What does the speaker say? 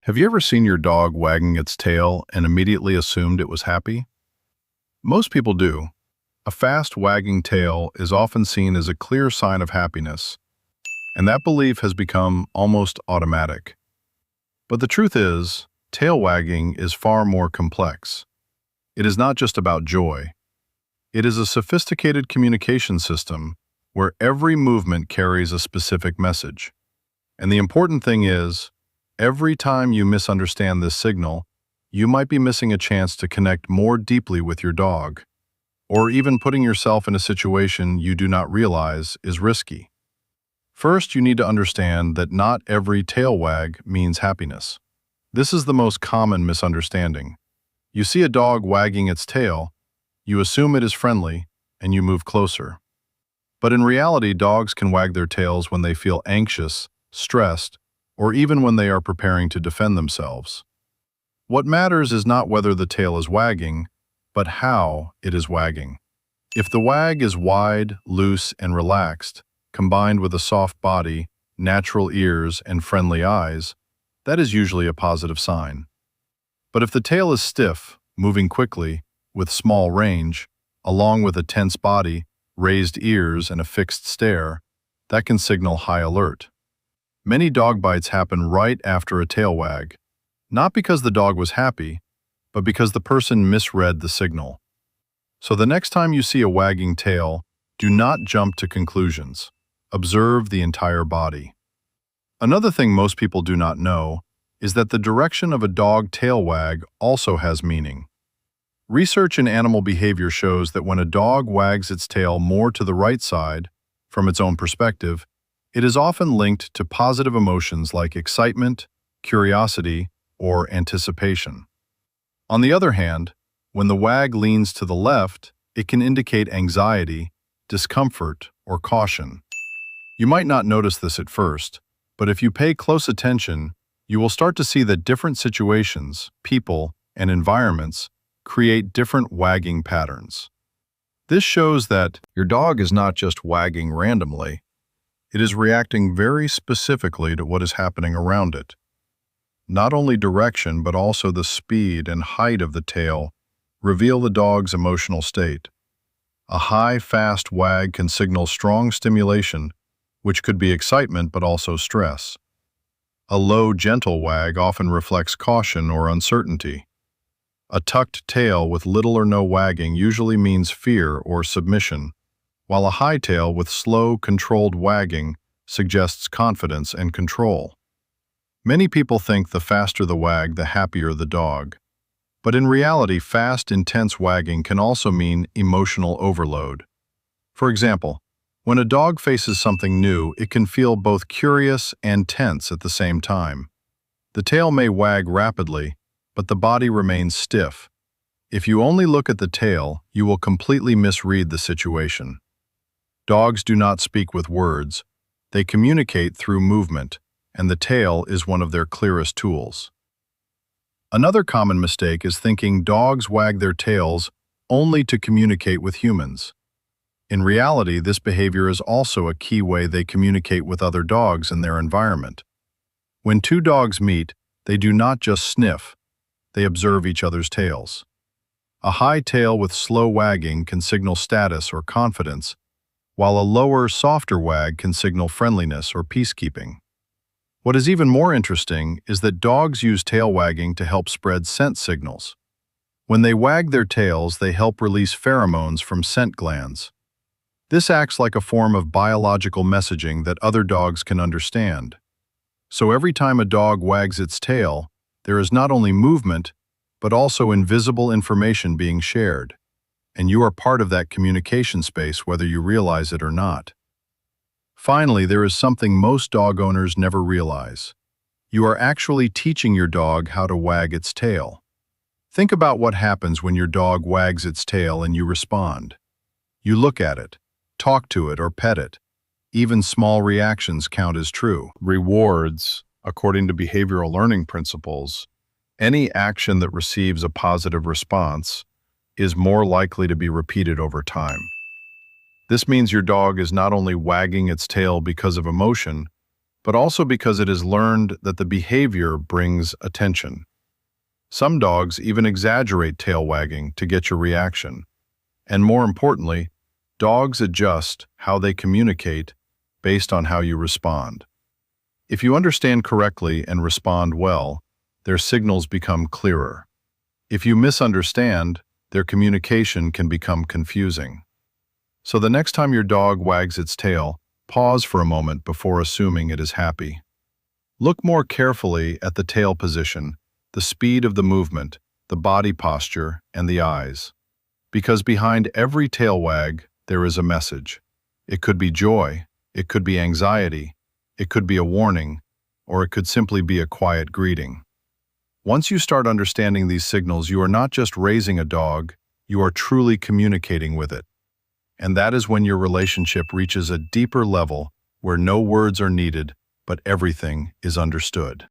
Have you ever seen your dog wagging its tail and immediately assumed it was happy? Most people do. A fast wagging tail is often seen as a clear sign of happiness, and that belief has become almost automatic. But the truth is, tail wagging is far more complex. It is not just about joy. It is a sophisticated communication system where every movement carries a specific message. And the important thing is, every time you misunderstand this signal, you might be missing a chance to connect more deeply with your dog, or even putting yourself in a situation you do not realize is risky. First, you need to understand that not every tail wag means happiness. This is the most common misunderstanding. You see a dog wagging its tail, you assume it is friendly, and you move closer. But in reality, dogs can wag their tails when they feel anxious, stressed, or even when they are preparing to defend themselves. What matters is not whether the tail is wagging, but how it is wagging. If the wag is wide, loose, and relaxed, combined with a soft body, natural ears, and friendly eyes, that is usually a positive sign. But if the tail is stiff, moving quickly, with small range, along with a tense body, raised ears, and a fixed stare, that can signal high alert. Many dog bites happen right after a tail wag, not because the dog was happy, but because the person misread the signal. So the next time you see a wagging tail, do not jump to conclusions. Observe the entire body. Another thing most people do not know is that the direction of a dog tail wag also has meaning. Research in animal behavior shows that when a dog wags its tail more to the right side, from its own perspective, it is often linked to positive emotions like excitement, curiosity, or anticipation. On the other hand, when the wag leans to the left, it can indicate anxiety, discomfort, or caution. You might not notice this at first, but if you pay close attention, you will start to see that different situations, people, and environments create different wagging patterns. This shows that your dog is not just wagging randomly. It is reacting very specifically to what is happening around it. Not only direction, but also the speed and height of the tail reveal the dog's emotional state. A high, fast wag can signal strong stimulation, which could be excitement but also stress. A low, gentle wag often reflects caution or uncertainty. A tucked tail with little or no wagging usually means fear or submission, while a high tail with slow, controlled wagging suggests confidence and control. Many people think the faster the wag, the happier the dog. But in reality, fast, intense wagging can also mean emotional overload. For example, when a dog faces something new, it can feel both curious and tense at the same time. The tail may wag rapidly, but the body remains stiff. If you only look at the tail, you will completely misread the situation. Dogs do not speak with words. They communicate through movement, and the tail is one of their clearest tools. Another common mistake is thinking dogs wag their tails only to communicate with humans. In reality, this behavior is also a key way they communicate with other dogs in their environment. When two dogs meet, they do not just sniff, they observe each other's tails. A high tail with slow wagging can signal status or confidence, while a lower, softer wag can signal friendliness or peacekeeping. What is even more interesting is that dogs use tail wagging to help spread scent signals. When they wag their tails, they help release pheromones from scent glands. This acts like a form of biological messaging that other dogs can understand. So every time a dog wags its tail, there is not only movement, but also invisible information being shared. And you are part of that communication space whether you realize it or not. Finally, there is something most dog owners never realize. You are actually teaching your dog how to wag its tail. Think about what happens when your dog wags its tail and you respond. You look at it, talk to it, or pet it. Even small reactions count as true. Rewards, according to behavioral learning principles, any action that receives a positive response is more likely to be repeated over time. This means your dog is not only wagging its tail because of emotion, but also because it is learned that the behavior brings attention. Some dogs even exaggerate tail wagging to get your reaction. And more importantly, dogs adjust how they communicate based on how you respond. If you understand correctly and respond well, their signals become clearer. If you misunderstand, their communication can become confusing. So the next time your dog wags its tail, pause for a moment before assuming it is happy. Look more carefully at the tail position, the speed of the movement, the body posture, and the eyes. Because behind every tail wag, there is a message. It could be joy, it could be anxiety, it could be a warning, or it could simply be a quiet greeting. Once you start understanding these signals, you are not just raising a dog, you are truly communicating with it. And that is when your relationship reaches a deeper level where no words are needed, but everything is understood.